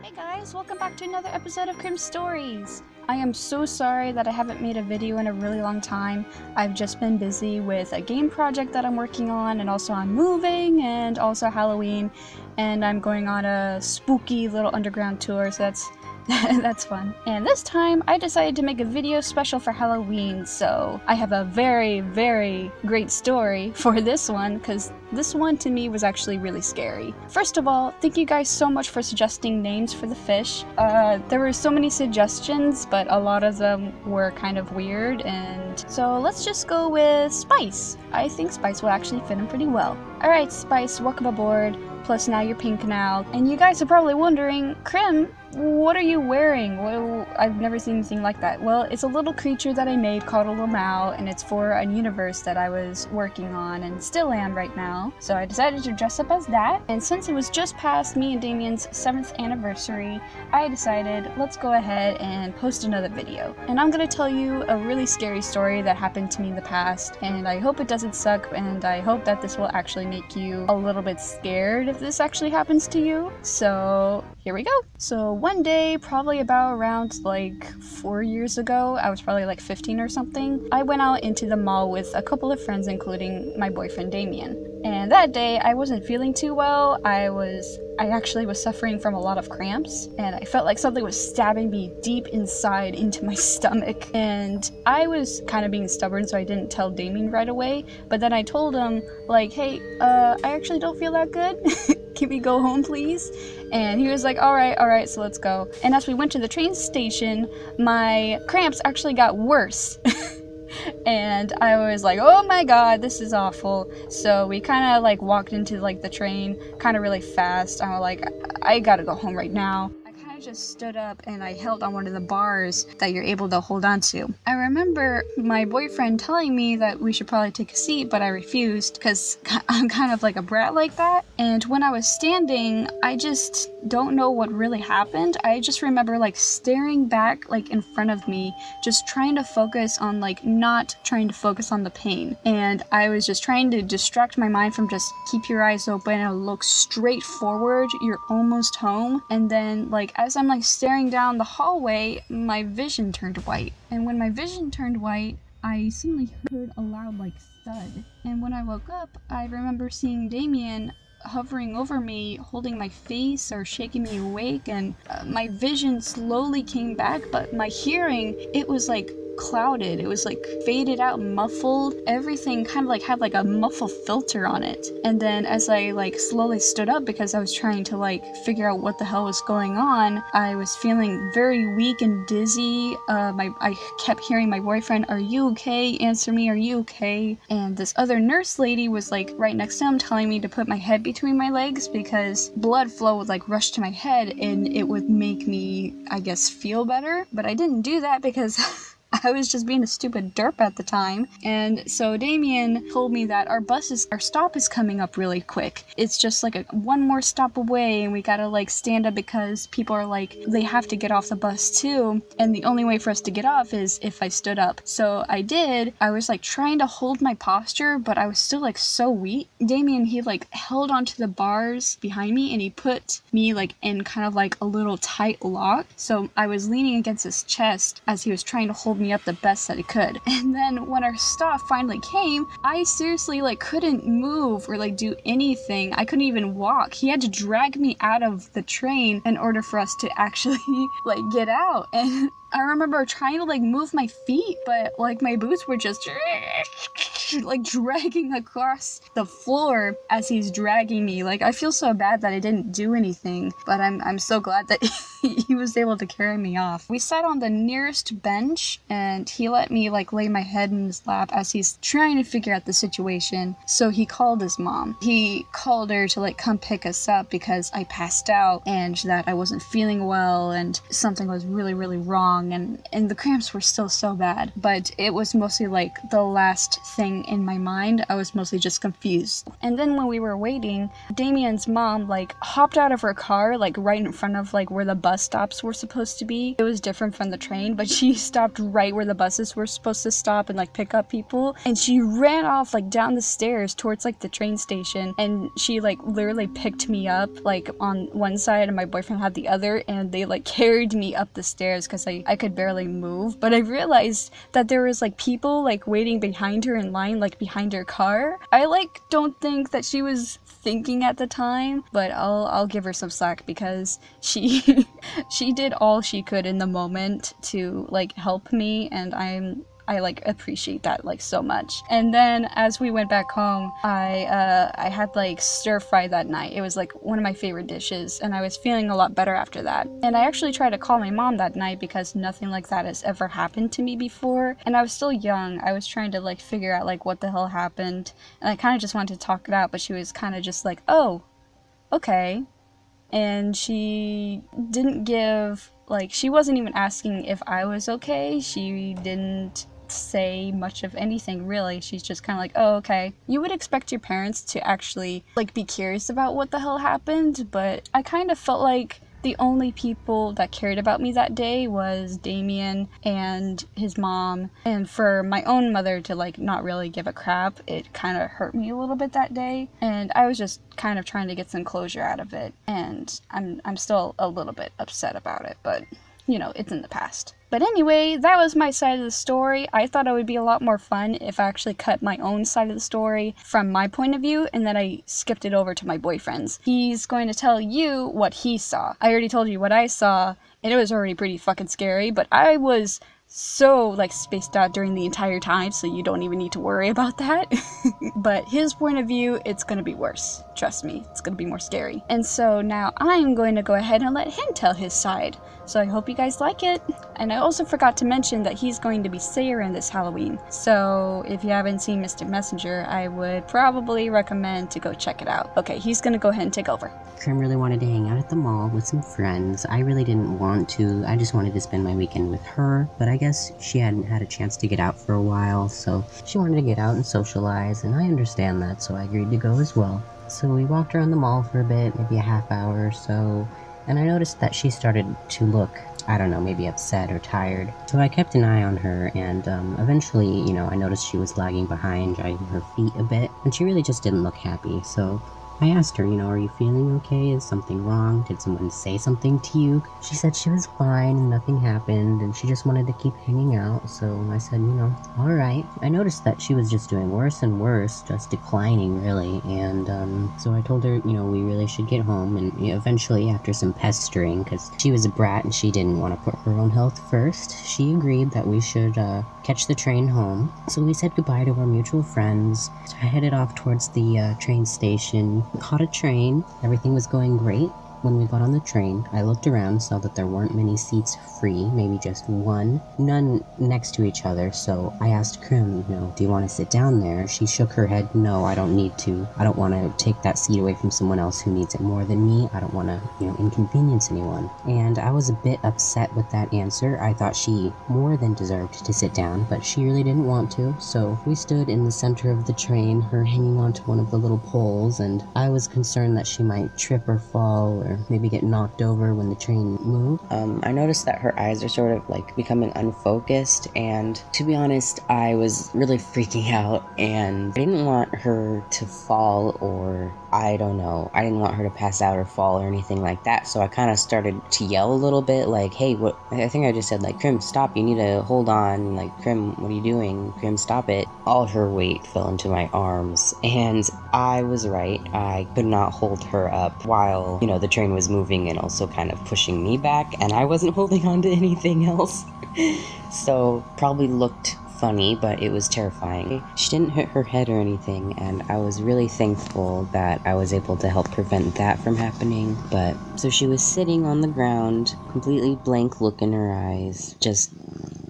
Hey guys, welcome back to another episode of Crimp Stories! I am so sorry that I haven't made a video in a really long time. I've just been busy with a game project that I'm working on, and also I'm moving, and also Halloween, and I'm going on a spooky little underground tour, so that's fun. And this time, I decided to make a video special for Halloween, so I have a very, very great story for this one, because this one to me was actually really scary. First of all, thank you guys so much for suggesting names for the fish. There were so many suggestions, but a lot of them were kind of weird, and so let's just go with Spice. I think Spice will actually fit in pretty well. Alright Spice, welcome aboard. Plus now you're pink now. And you guys are probably wondering, Crim, what are you wearing? Well, I've never seen anything like that. Well, it's a little creature that I made called a Lamau, and it's for a universe that I was working on and still am right now. So I decided to dress up as that, and since it was just past me and Damien's 7th anniversary, I decided let's go ahead and post another video. And I'm gonna tell you a really scary story that happened to me in the past, and I hope it doesn't suck, and I hope that this will actually make you a little bit scared if this actually happens to you. So here we go. So one day, probably about around like 4 years ago, I was probably like 15 or something, I went out into the mall with a couple of friends, including my boyfriend Damien. And that day, I wasn't feeling too well. I actually was suffering from a lot of cramps, and I felt like something was stabbing me deep inside into my stomach. And I was kind of being stubborn, so I didn't tell Damien right away, but then I told him, like, hey, I actually don't feel that good. Can we go home, please? And he was like, alright, so let's go. And as we went to the train station, my cramps actually got worse. And I was like, oh my god, this is awful. So we kind of like walked into like the train kind of really fast. I was like, I gotta go home right now. I just stood up and I held on one of the bars that you're able to hold on to. I remember my boyfriend telling me that we should probably take a seat, but I refused because I'm kind of like a brat like that. And when I was standing, I just don't know what really happened. I just remember like staring back like in front of me, just trying to focus on like not trying to focus on the pain. And I was just trying to distract my mind from just keep your eyes open and look straight forward. You're almost home. And then like as I'm like staring down the hallway, my vision turned white. And when my vision turned white, I suddenly heard a loud like thud. And when I woke up, I remember seeing Damien hovering over me, holding my face or shaking me awake, and my vision slowly came back, but my hearing, it was like clouded. It was like faded out, muffled. Everything kind of like had like a muffled filter on it. And then as I like slowly stood up because I was trying to like figure out what the hell was going on, I was feeling very weak and dizzy. I kept hearing my boyfriend, "Are you okay? Answer me, are you okay?" And this other nurse lady was like right next to him telling me to put my head between my legs because blood flow would like rush to my head and it would make me, I guess, feel better. But I didn't do that because I was just being a stupid derp at the time. And so Damien told me that our stop is coming up really quick. It's just like one more stop away and we gotta like stand up because people are like, they have to get off the bus too. And the only way for us to get off is if I stood up. So I did. I was like trying to hold my posture, but I was still like so weak. Damien, he like held onto the bars behind me and he put me like in kind of like a little tight lock. So I was leaning against his chest as he was trying to hold me up the best that he could. And then when our stop finally came, I seriously like couldn't move or like do anything. I couldn't even walk. He had to drag me out of the train in order for us to actually like get out. And I remember trying to like move my feet, but like my boots were just like dragging across the floor as he's dragging me. Like I feel so bad that I didn't do anything, but I'm so glad that he was able to carry me off. We sat on the nearest bench and he let me like lay my head in his lap as he's trying to figure out the situation. So he called his mom. He called her to like come pick us up because I passed out and that I wasn't feeling well and something was really, really wrong. And the cramps were still so bad, but it was mostly like the last thing in my mind. I was mostly just confused. And then when we were waiting, Damien's mom like hopped out of her car like right in front of like where the bus bus stops were supposed to be. It was different from the train, but she stopped right where the buses were supposed to stop and like pick up people. And she ran off like down the stairs towards like the train station, and she like literally picked me up like on one side and my boyfriend had the other, and they like carried me up the stairs because I could barely move. But I realized that there was like people like waiting behind her in line, like behind her car. I like don't think that she was thinking at the time, but I'll give her some slack because she she did all she could in the moment to like help me, and I like appreciate that like so much. And then as we went back home, I had like stir fry that night. It was like one of my favorite dishes, and I was feeling a lot better after that. And I actually tried to call my mom that night because nothing like that has ever happened to me before, and I was still young. I was trying to like figure out like what the hell happened, and I kind of just wanted to talk it out, but she was kind of just like, oh, okay. And she didn't give, like, she wasn't even asking if I was okay. She didn't say much of anything, really. She's just kind of like, oh, okay. You would expect your parents to actually, like, be curious about what the hell happened, but I kind of felt like the only people that cared about me that day was Damien and his mom. And for my own mother to like not really give a crap, it kind of hurt me a little bit that day. And I was just kind of trying to get some closure out of it. And I'm still a little bit upset about it, but you know, it's in the past. But anyway, that was my side of the story. I thought it would be a lot more fun if I actually cut my own side of the story from my point of view, and then I skipped it over to my boyfriend's. He's going to tell you what he saw. I already told you what I saw, and it was already pretty fucking scary, but I was so like spaced out during the entire time, so you don't even need to worry about that. But his point of view, it's gonna be worse. Trust me, it's gonna be more scary. And so now I'm going to go ahead and let him tell his side. So I hope you guys like it. And I also forgot to mention that he's going to be Sayer this Halloween. So if you haven't seen Mystic Messenger, I would probably recommend to go check it out. Okay, he's gonna go ahead and take over. Crim really wanted to hang out at the mall with some friends. I really didn't want to. I just wanted to spend my weekend with her, but I guess she hadn't had a chance to get out for a while, so she wanted to get out and socialize, and I understand that, so I agreed to go as well. So we walked around the mall for a bit, maybe a half hour or so, and I noticed that she started to look, I don't know, maybe upset or tired. So I kept an eye on her, and eventually, you know, I noticed she was lagging behind, dragging her feet a bit, and she really just didn't look happy. So I asked her, you know, are you feeling okay? Is something wrong? Did someone say something to you? She said she was fine and nothing happened, and she just wanted to keep hanging out. So I said, you know, alright. I noticed that she was just doing worse and worse, just declining really, and so I told her, you know, we really should get home, and you know, eventually after some pestering, because she was a brat and she didn't want to put her own health first, she agreed that we should catch the train home. So we said goodbye to our mutual friends. So I headed off towards the train station, caught a train. Everything was going great. When we got on the train, I looked around, saw that there weren't many seats free, maybe just one, none next to each other, so I asked Crim, you know, do you want to sit down there? She shook her head, no, I don't need to. I don't want to take that seat away from someone else who needs it more than me. I don't want to, you know, inconvenience anyone. And I was a bit upset with that answer. I thought she more than deserved to sit down, but she really didn't want to, so we stood in the center of the train, her hanging onto one of the little poles, and I was concerned that she might trip or fall, or maybe get knocked over when the train moved. I noticed that her eyes are sort of like becoming unfocused, and to be honest, I was really freaking out, and I didn't want her to fall, or I don't know, I didn't want her to pass out or fall or anything like that, so I kind of started to yell a little bit, like, hey, what, I think I just said, like, Crim, stop, you need to hold on, like, Crim, what are you doing? Crim, stop it. All her weight fell into my arms, and I was right, I could not hold her up while, you know, the train was moving and also kind of pushing me back, and I wasn't holding on to anything else. So probably looked funny, but it was terrifying. She didn't hit her head or anything, and I was really thankful that I was able to help prevent that from happening. But so she was sitting on the ground, completely blank look in her eyes, just,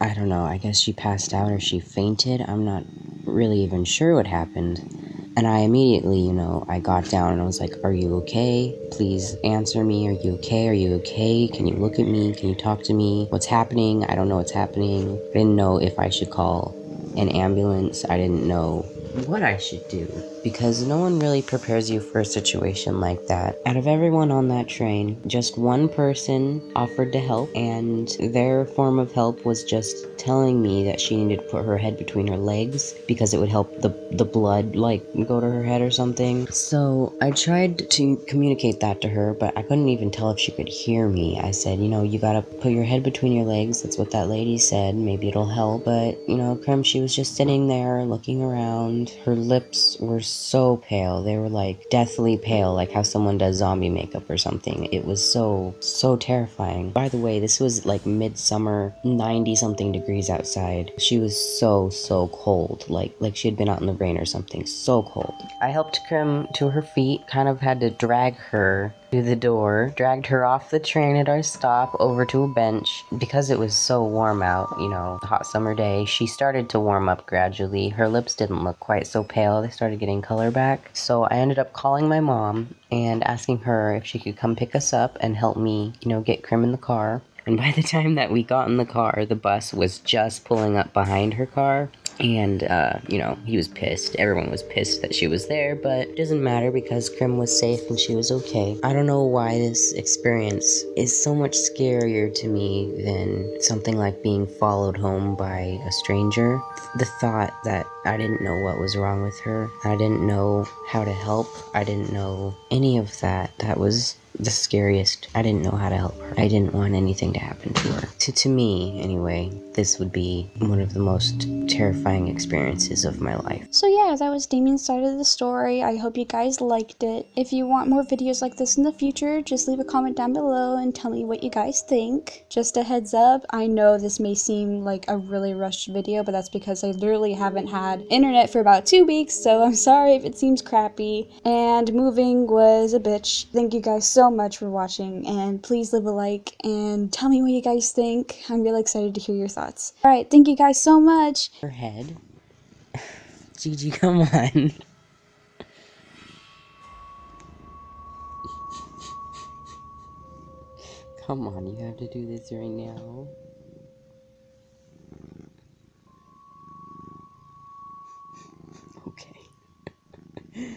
I don't know, I guess she passed out or she fainted. I'm not really even sure what happened. And I immediately, you know, I got down and I was like, are you okay? Please answer me. Are you okay? Are you okay? Can you look at me? Can you talk to me? What's happening? I don't know what's happening. I didn't know if I should call an ambulance. I didn't know what I should do, because no one really prepares you for a situation like that. Out of everyone on that train, just one person offered to help, and their form of help was just telling me that she needed to put her head between her legs because it would help the blood, like, go to her head or something. So I tried to communicate that to her, but I couldn't even tell if she could hear me. I said, you gotta put your head between your legs. That's what that lady said. Maybe it'll help. But, Krim, she was just sitting there looking around. Her lips were so pale. They were like deathly pale, like how someone does zombie makeup or something. It was so terrifying. By the way, this was like midsummer, 90 something degrees outside. She was so cold, like she had been out in the rain or something. So cold. I helped Krim to her feet, kind of had to drag her to the door, dragged her off the train at our stop over to a bench. Because it was so warm out, a hot summer day, she started to warm up gradually. Her lips didn't look quite so pale. They started getting color back. So I ended up calling my mom and asking her if she could come pick us up and help me, get Krim in the car. And by the time that we got in the car, the bus was just pulling up behind her car. And, he was pissed. Everyone was pissed that she was there, but it doesn't matter because Krim was safe and she was okay. I don't know why this experience is so much scarier to me than something like being followed home by a stranger. The thought that I didn't know what was wrong with her, I didn't know how to help, I didn't know any of that, that was the scariest. I didn't know how to help her. I didn't want anything to happen to her. To me, anyway, this would be one of the most terrifying experiences of my life. So yeah, that was Damien's side of the story. I hope you guys liked it. If you want more videos like this in the future, just leave a comment down below and tell me what you guys think. Just a heads up, I know this may seem like a really rushed video, but that's because I literally haven't had internet for about 2 weeks, so I'm sorry if it seems crappy. And moving was a bitch. Thank you guys so much for watching, and please leave a like and tell me what you guys think. I'm really excited to hear your thoughts. Alright, thank you guys so much. Her head. Gigi, come on. Come on, you have to do this right now. Okay.